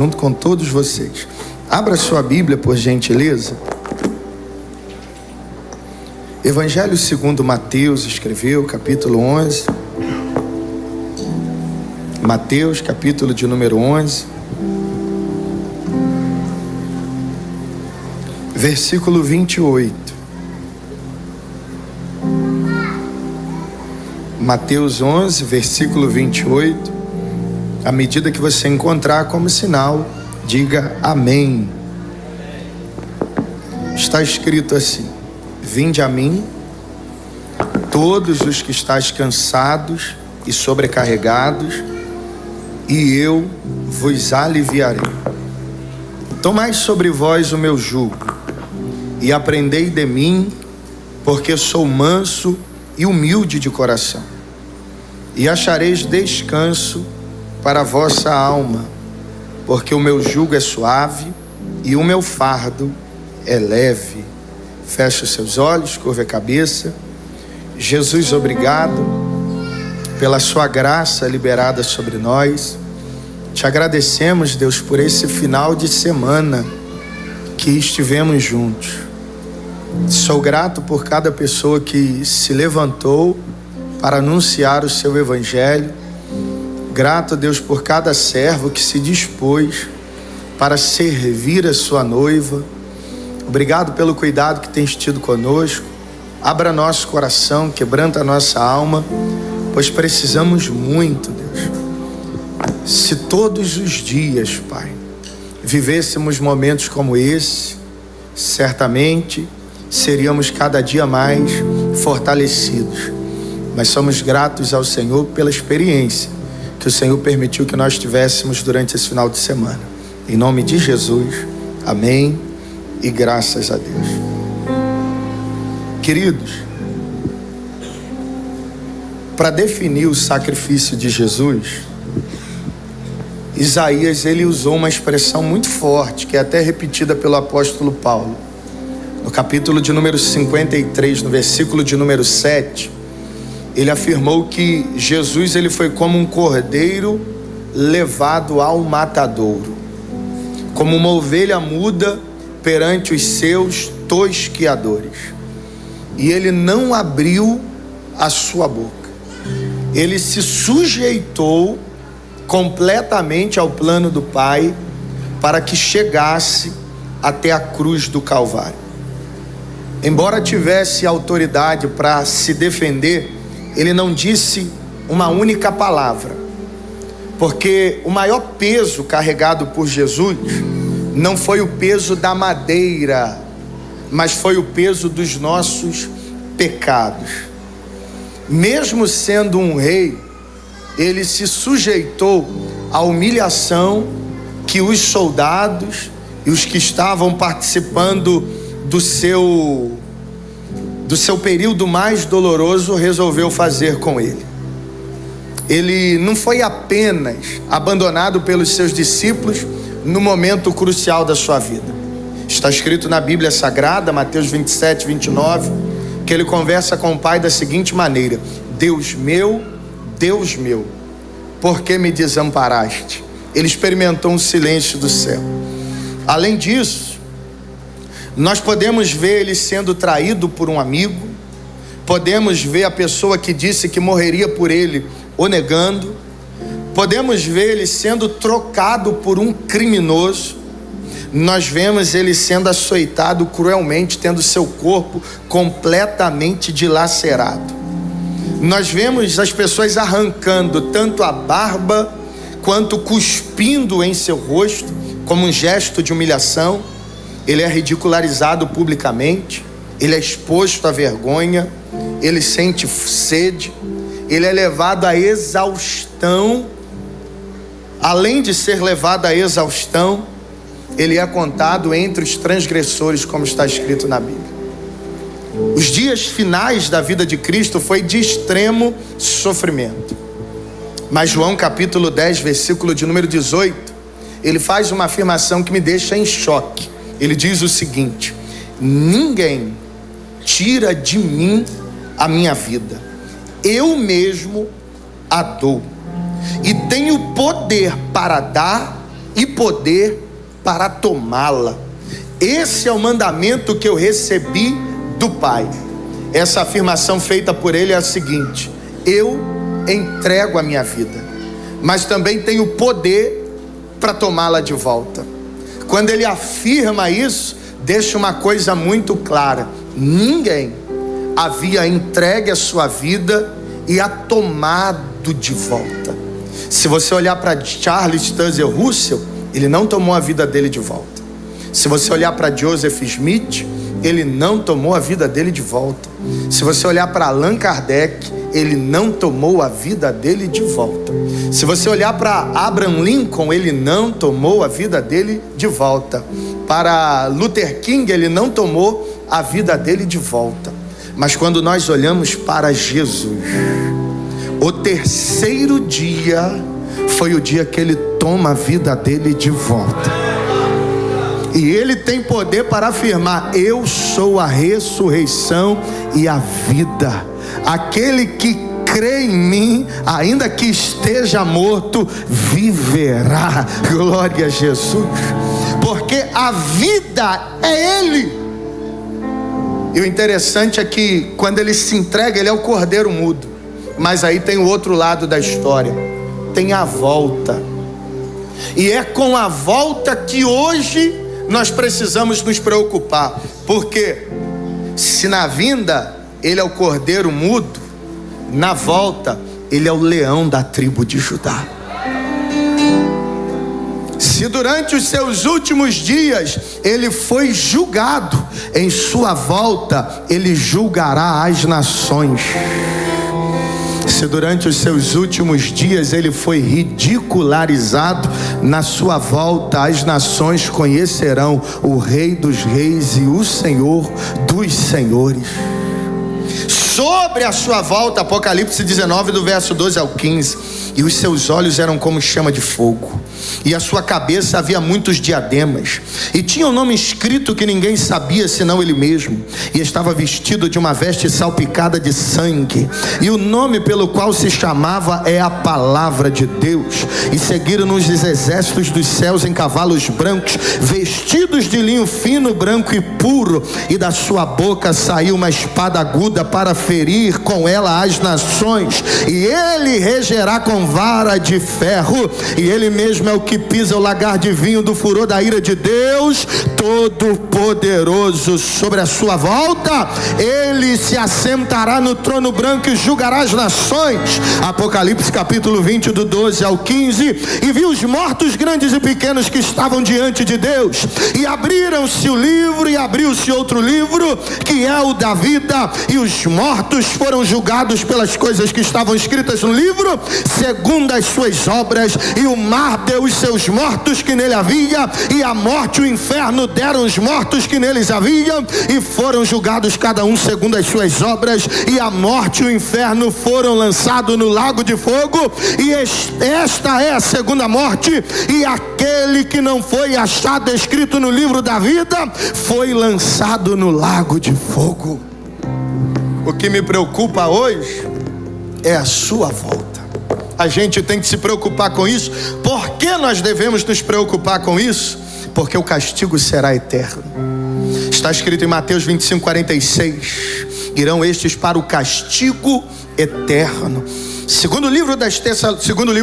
junto com todos vocês. Abra sua Bíblia, por gentileza. Evangelho segundo Mateus escreveu, capítulo 11. Mateus, capítulo de número 11. Versículo 28. Mateus 11, versículo 28. À medida que você encontrar como sinal, diga amém. Está escrito assim: vinde a mim, todos os que estáis cansados e sobrecarregados, e eu vos aliviarei. Tomai sobre vós o meu jugo, e aprendei de mim, porque sou manso e humilde de coração, e achareis descanso para a vossa alma, porque o meu jugo é suave e o meu fardo é leve. Feche os seus olhos, curva a cabeça. Jesus, obrigado pela sua graça liberada sobre nós. Te agradecemos, Deus, por esse final de semana que estivemos juntos. Sou grato por cada pessoa que se levantou para anunciar o seu evangelho. Grato, Deus, por cada servo que se dispôs para servir a sua noiva. Obrigado pelo cuidado que tens tido conosco. Abra nosso coração, quebranta a nossa alma, pois precisamos muito, Deus. Se todos os dias, Pai, vivêssemos momentos como esse, certamente seríamos cada dia mais fortalecidos. Mas somos gratos ao Senhor pela experiência que o Senhor permitiu que nós tivéssemos durante esse final de semana. Em nome de Jesus, amém e graças a Deus. Queridos, para definir o sacrifício de Jesus, Isaías ele usou uma expressão muito forte, que é até repetida pelo apóstolo Paulo. No capítulo de número 53, no versículo de número 7, ele afirmou que Jesus ele foi como um cordeiro levado ao matadouro, como uma ovelha muda perante os seus tosquiadores. E ele não abriu a sua boca. Ele se sujeitou completamente ao plano do Pai para que chegasse até a cruz do Calvário. Embora tivesse autoridade para se defender, ele não disse uma única palavra, porque o maior peso carregado por Jesus não foi o peso da madeira, mas foi o peso dos nossos pecados. Mesmo sendo um rei, ele se sujeitou à humilhação que os soldados e os que estavam participando do seu período mais doloroso resolveu fazer com ele. Ele não foi apenas abandonado pelos seus discípulos no momento crucial da sua vida. Está escrito na Bíblia Sagrada, Mateus 27, 29, que ele conversa com o Pai da seguinte maneira: Deus meu, por que me desamparaste? Ele experimentou um silêncio do céu. Além disso, nós podemos ver ele sendo traído por um amigo, podemos ver a pessoa que disse que morreria por ele o negando, podemos ver ele sendo trocado por um criminoso, nós vemos ele sendo açoitado cruelmente, tendo seu corpo completamente dilacerado. Nós vemos as pessoas arrancando tanto a barba quanto cuspindo em seu rosto, como um gesto de humilhação. Ele é ridicularizado publicamente, ele é exposto à vergonha, ele sente sede, ele é levado à exaustão. Além de ser levado à exaustão, ele é contado entre os transgressores, como está escrito na Bíblia. Os dias finais da vida de Cristo foi de extremo sofrimento. Mas João capítulo 10, versículo de número 18, ele faz uma afirmação que me deixa em choque. Ele diz o seguinte: ninguém tira de mim a minha vida, eu mesmo a dou, e tenho poder para dar e poder para tomá-la. Esse é o mandamento que eu recebi do Pai. Essa afirmação feita por ele é a seguinte: eu entrego a minha vida, mas também tenho poder para tomá-la de volta. Quando ele afirma isso, deixa uma coisa muito clara: ninguém havia entregue a sua vida e a tomado de volta. Se você olhar para Charles Taze Russell, ele não tomou a vida dele de volta. Se você olhar para Joseph Smith, ele não tomou a vida dele de volta. Se você olhar para Allan Kardec, ele não tomou a vida dele de volta. Se você olhar para Abraham Lincoln, ele não tomou a vida dele de volta. Para Luther King, ele não tomou a vida dele de volta. Mas quando nós olhamos para Jesus, o terceiro dia foi o dia que ele toma a vida dele de volta. E ele tem poder para afirmar: eu sou a ressurreição e a vida. Aquele que crê em mim, ainda que esteja morto, viverá. Glória a Jesus. Porque a vida é ele. E o interessante é que quando ele se entrega, ele é o cordeiro mudo. Mas aí tem o outro lado da história, tem a volta. E é com a volta que hoje nós precisamos nos preocupar. Porque se na vinda ele é o cordeiro mudo, na volta ele é o leão da tribo de Judá. Se durante os seus últimos dias ele foi julgado, em sua volta ele julgará as nações. Se durante os seus últimos dias ele foi ridicularizado, na sua volta as nações conhecerão o Rei dos Reis e o Senhor dos Senhores. Sobre a sua volta, Apocalipse 19, do verso 12 ao 15: e os seus olhos eram como chama de fogo, e a sua cabeça havia muitos diademas, e tinha um nome escrito que ninguém sabia senão ele mesmo, e estava vestido de uma veste salpicada de sangue, e o nome pelo qual se chamava é a Palavra de Deus. E seguiram-nos os exércitos dos céus em cavalos brancos, vestidos de linho fino, branco e puro, e da sua boca saiu uma espada aguda para ferir com ela as nações, e ele regerá com vara de ferro, e ele mesmo é o que pisa o lagar de vinho do furor da ira de Deus Todo-Poderoso. Sobre a sua volta ele se assentará no trono branco e julgará as nações. Apocalipse capítulo 20, do 12 ao 15: e viu os mortos grandes e pequenos que estavam diante de Deus, e abriram-se o livro, e abriu-se outro livro, que é o da vida, e os mortos foram julgados pelas coisas que estavam escritas no livro, segundo as suas obras. E o mar deu os seus mortos que nele havia, e a morte e o inferno deram os mortos que neles havia, e foram julgados cada um segundo as suas obras. E a morte e o inferno foram lançados no lago de fogo. E esta é a segunda morte, e aquele que não foi achado escrito no livro da vida foi lançado no lago de fogo. O que me preocupa hoje é a sua volta. A gente tem que se preocupar com isso. Por que nós devemos nos preocupar com isso? Porque o castigo será eterno. Está escrito em Mateus 25, 46: irão estes para o castigo eterno. Segundo livro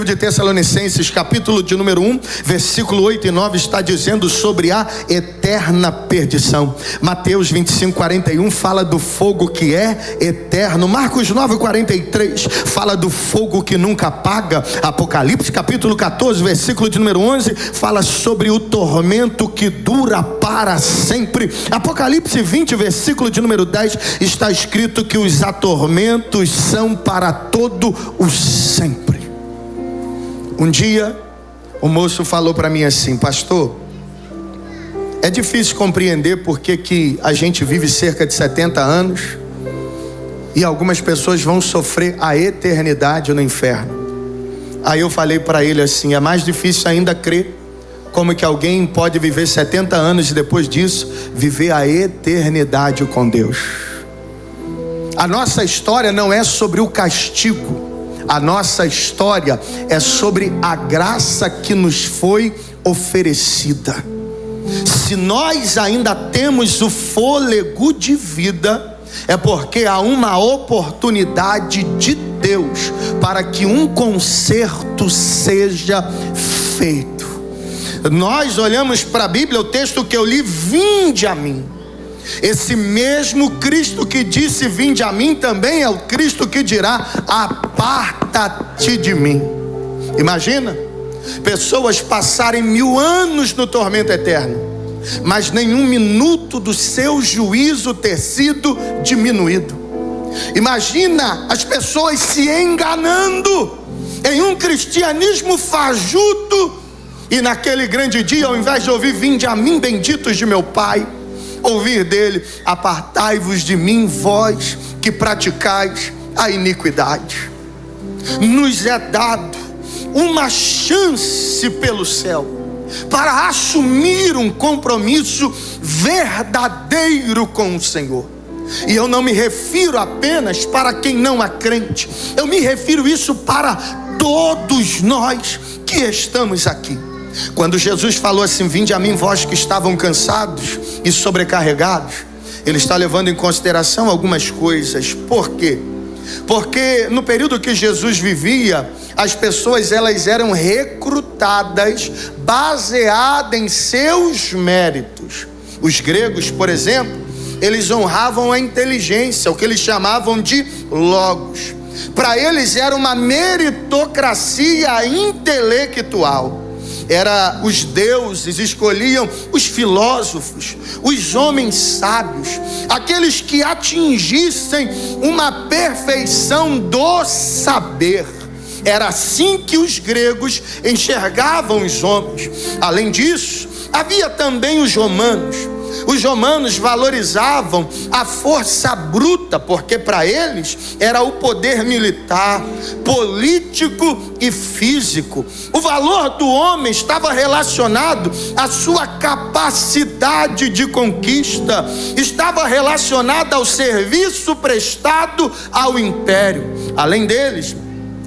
de Tessalonicenses, capítulo de número 1, versículo 8 e 9, está dizendo sobre a eterna perdição. Mateus 25, 41 fala do fogo que é eterno. Marcos 9, 43 fala do fogo que nunca apaga. Apocalipse capítulo 14, versículo de número 11, fala sobre o tormento que dura para sempre. Apocalipse 20, versículo de número 10, está escrito que os atormentos são para todo o sempre. Um dia o moço falou para mim assim: pastor, é difícil compreender porque que a gente vive cerca de 70 anos e algumas pessoas vão sofrer a eternidade no inferno. Aí eu falei para ele assim: é mais difícil ainda crer como que alguém pode viver 70 anos e depois disso viver a eternidade com Deus. A nossa história não é sobre o castigo, A nossa história é sobre a graça que nos foi oferecida. Se nós ainda temos o fôlego de vida, é porque há uma oportunidade de Deus para que um conserto seja feito. Nós olhamos para a Bíblia, o texto que eu li, vinde a mim. Esse mesmo Cristo que disse vinde a mim, também é o Cristo que dirá aparta-te de mim. Imagina, pessoas passarem 1000 anos no tormento eterno, mas nenhum minuto do seu juízo ter sido diminuído. Imagina as pessoas se enganando em um cristianismo fajuto, e naquele grande dia, ao invés de ouvir vinde a mim, benditos de meu Pai, ouvir dele, apartai-vos de mim, vós que praticais a iniquidade. Nos é dado uma chance pelo céu para assumir um compromisso verdadeiro com o Senhor. E eu não me refiro apenas para quem não é crente, eu me refiro isso para todos nós que estamos aqui. Quando Jesus falou assim, vinde a mim vós que estavam cansados e sobrecarregados, ele está levando em consideração algumas coisas. Por quê? Porque no período que Jesus vivia, as pessoas elas eram recrutadas baseadas em seus méritos. Os gregos, por exemplo, eles honravam a inteligência, o que eles chamavam de logos. Para eles era uma meritocracia intelectual. Os deuses escolhiam os filósofos, os homens sábios, aqueles que atingissem uma perfeição do saber. Era assim que os gregos enxergavam os homens. Além disso, havia também os romanos. Os romanos valorizavam a força bruta, porque para eles era o poder militar, político e físico. O valor do homem estava relacionado à sua capacidade de conquista, estava relacionado ao serviço prestado ao império. Além deles,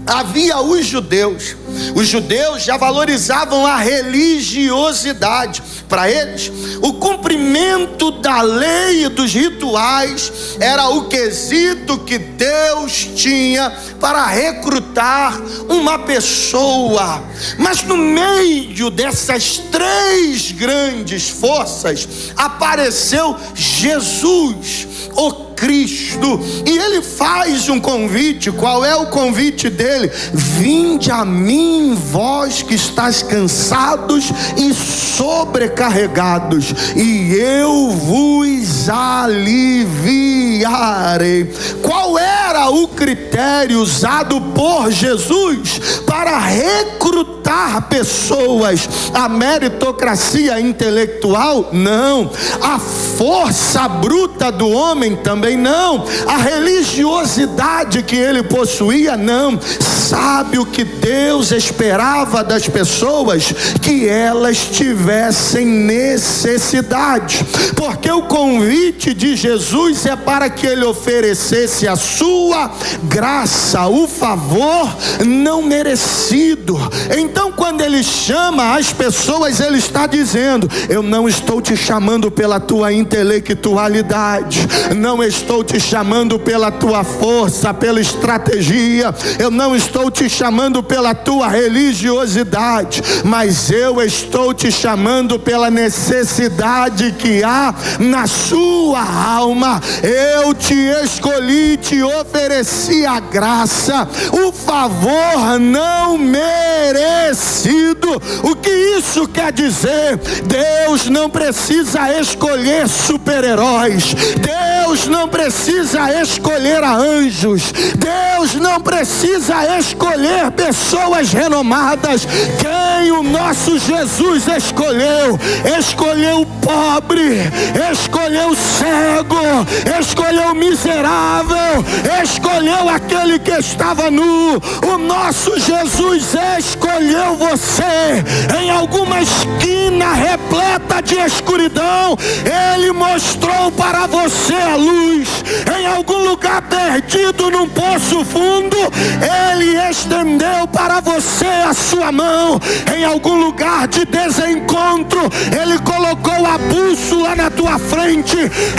havia os judeus. Os judeus já valorizavam a religiosidade. Para eles, o cumprimento da lei e dos rituais era o quesito que Deus tinha para recrutar uma pessoa. Mas no meio dessas 3 grandes forças, apareceu Jesus, o Cristo, e ele faz um convite. Qual é o convite dele? Vinde a mim, vós que estáis cansados e sobrecarregados, e eu vos aliviarei. Qual era o critério usado por Jesus para recrutar pessoas? A meritocracia intelectual? Não. A força bruta do homem? Também não. A religiosidade que ele possuía? Não. Sabe o que Deus esperava das pessoas? Que elas tivessem necessidade, porque o convite de Jesus é para que ele oferecesse a sua graça, o favor não merecido. Então, quando ele chama as pessoas, ele está dizendo: eu não estou te chamando pela tua intelectualidade, não estou te chamando pela tua força, pela estratégia, eu não estou te chamando pela tua religiosidade, mas eu estou te chamando pela necessidade que há na sua alma. Eu te escolhi, te ofereci a graça, o favor não merecido. O que isso quer dizer? Deus não precisa escolher super-heróis, Deus não precisa escolher anjos, Deus não precisa escolher pessoas renomadas. Quem o nosso Jesus escolheu? Escolheu o pobre, escolheu o cego, escolheu o miserável, escolheu aquele que estava nu. O nosso Jesus escolheu você em alguma esquina repleta lugar de escuridão, Ele mostrou para você a luz. Em algum lugar perdido num poço fundo, Ele estendeu para você a sua mão. Em algum lugar de desencontro, Ele colocou a bússola na tua frente.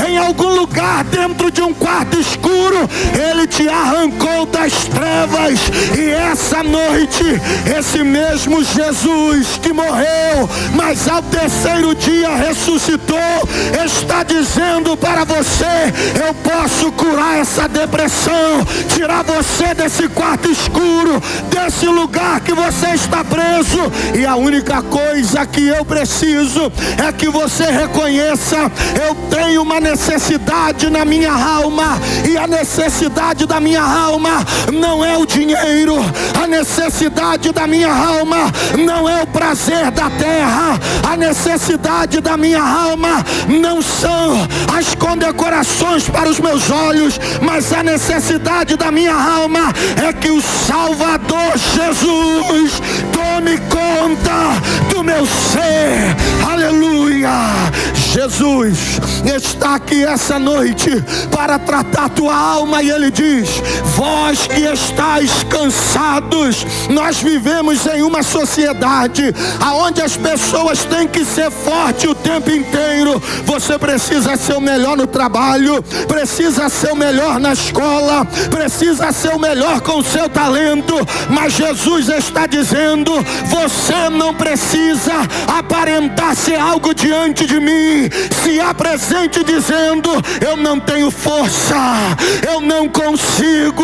Em algum lugar dentro de um quarto escuro, Ele te arrancou das trevas. E essa noite, esse mesmo Jesus que morreu, mas ao terceiro dia ressuscitou, está dizendo para você: eu posso curar essa depressão, tirar você desse quarto escuro, desse lugar que você está preso. E a única coisa que eu preciso é que você reconheça: eu tenho uma necessidade na minha alma, e a necessidade da minha alma não é o dinheiro, a necessidade da minha alma não é o prazer da terra, a necessidade da minha alma não são as condecorações para os meus olhos, mas a necessidade da minha alma é que o Salvador Jesus tome conta do meu ser. Aleluia! Jesus está aqui essa noite para tratar tua alma, e Ele diz: vós que estáis cansados. Nós vivemos em uma sociedade onde as pessoas têm que ser fortes o tempo inteiro. Você precisa ser o melhor no trabalho, precisa ser o melhor na escola, precisa ser o melhor com o seu talento. Mas Jesus está dizendo: você não precisa aparentar ser algo diante de mim. Se apresente dizendo: eu não tenho força, eu não consigo,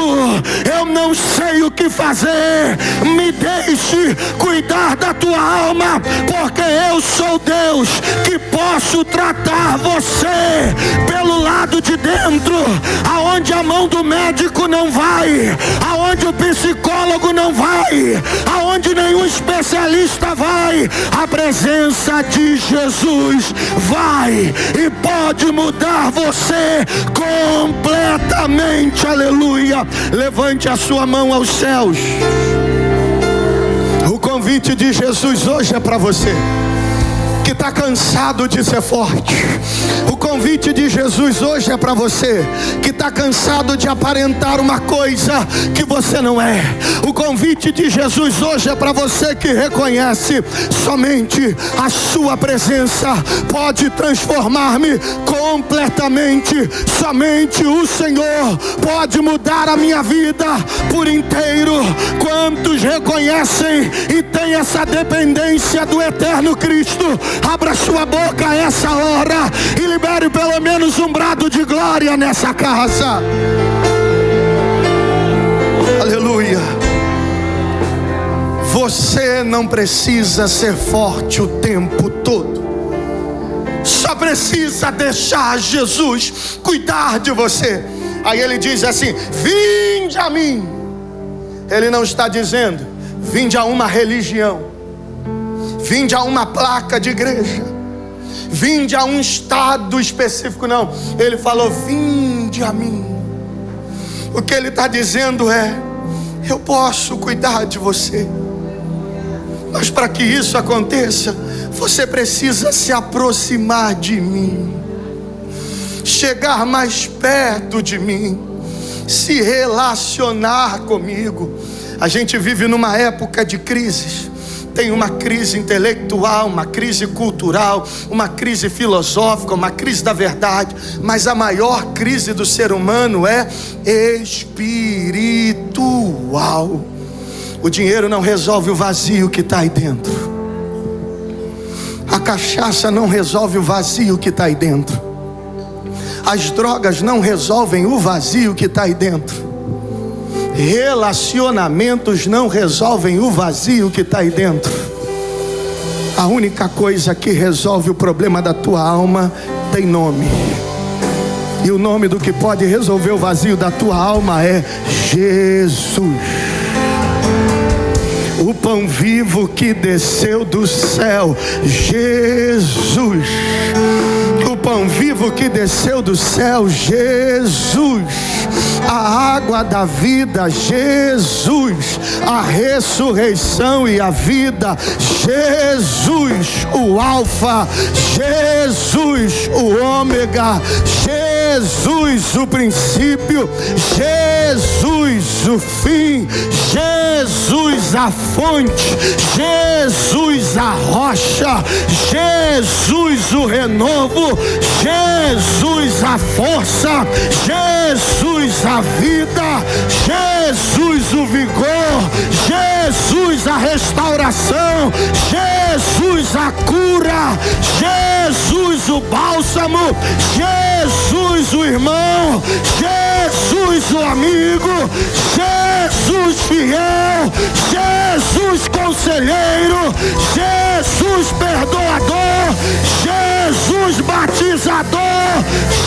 eu não sei o que fazer. Me deixe cuidar da tua alma, porque eu sou Deus que posso tratar você pelo lado de dentro, aonde a mão do médico não vai, aonde o psicólogo não vai, aonde nenhum especialista vai. A presença de Jesus vai e pode mudar você completamente. Aleluia! Levante a sua mão aos céus. O convite de Jesus hoje é para você que está cansado de ser forte. O convite de Jesus hoje é para você que está cansado de aparentar uma coisa que você não é. O convite de Jesus hoje é para você que reconhece: somente a sua presença pode transformar-me completamente. Somente o Senhor pode mudar a minha vida por inteiro. Quantos reconhecem e têm essa dependência do eterno Cristo? Abra sua boca a essa hora e libere pelo menos um brado de glória nessa casa. Aleluia. Você não precisa ser forte o tempo todo. Só precisa deixar Jesus cuidar de você. Aí Ele diz assim: vinde a mim. Ele não está dizendo: vinde a uma religião, vinde a uma placa de igreja, vinde a um estado específico. Não, Ele falou: vinde a mim. O que Ele está dizendo é: eu posso cuidar de você. Mas para que isso aconteça, você precisa se aproximar de mim, chegar mais perto de mim, se relacionar comigo. A gente vive numa época de crises. Tem uma crise intelectual, uma crise cultural, uma crise filosófica, uma crise da verdade. Mas a maior crise do ser humano é espiritual. O dinheiro não resolve o vazio que está aí dentro. A cachaça não resolve o vazio que está aí dentro. As drogas não resolvem o vazio que está aí dentro. Relacionamentos não resolvem o vazio que está aí dentro. A única coisa que resolve o problema da tua alma tem nome. E o nome do que pode resolver o vazio da tua alma é Jesus. O pão vivo que desceu do céu, Jesus. O pão vivo que desceu do céu, Jesus. a água da vida, Jesus, a ressurreição e a vida, Jesus, o Alfa, Jesus, o Ômega, Jesus, o princípio, Jesus, o fim, Jesus, a fonte, Jesus, a rocha, Jesus, o renovo, Jesus, a força, Jesus, a vida, Jesus, o vigor, Jesus, a restauração, Jesus, a cura, Jesus, o bálsamo, Jesus, o irmão, Jesus, o amigo, Jesus fiel, Jesus conselheiro, Jesus perdoador, Jesus batizador,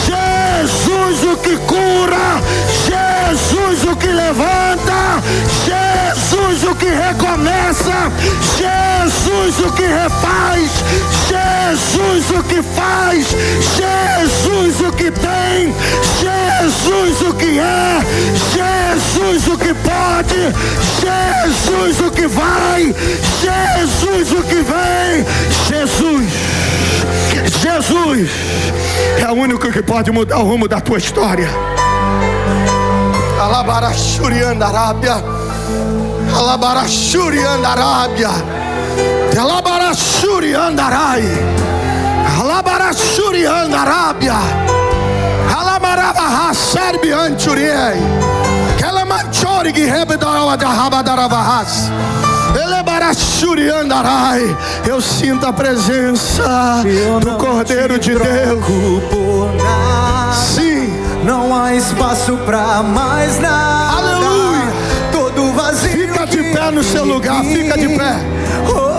Jesus o que cura, Jesus o que levanta, Jesus o que recomeça, Jesus o que refaz, Jesus o que faz, Jesus o que tem, Jesus o que é, Jesus o que pode, Jesus o que vai, Jesus o que vem, Jesus é o único que pode mudar o rumo da tua história. Alabarachuriandarábia, Alabarachuriandarábia, Alabarachuriandarai, Alabarachuriandarábia, Alabarabahasserbianturiei, Kelamanchori Guirebedaradarabadarabahas. Eu sinto a presença do Cordeiro de Deus. Sim, não há espaço para mais nada. Aleluia. Todo vazio. Fica de pé no seu lugar, fica de pé.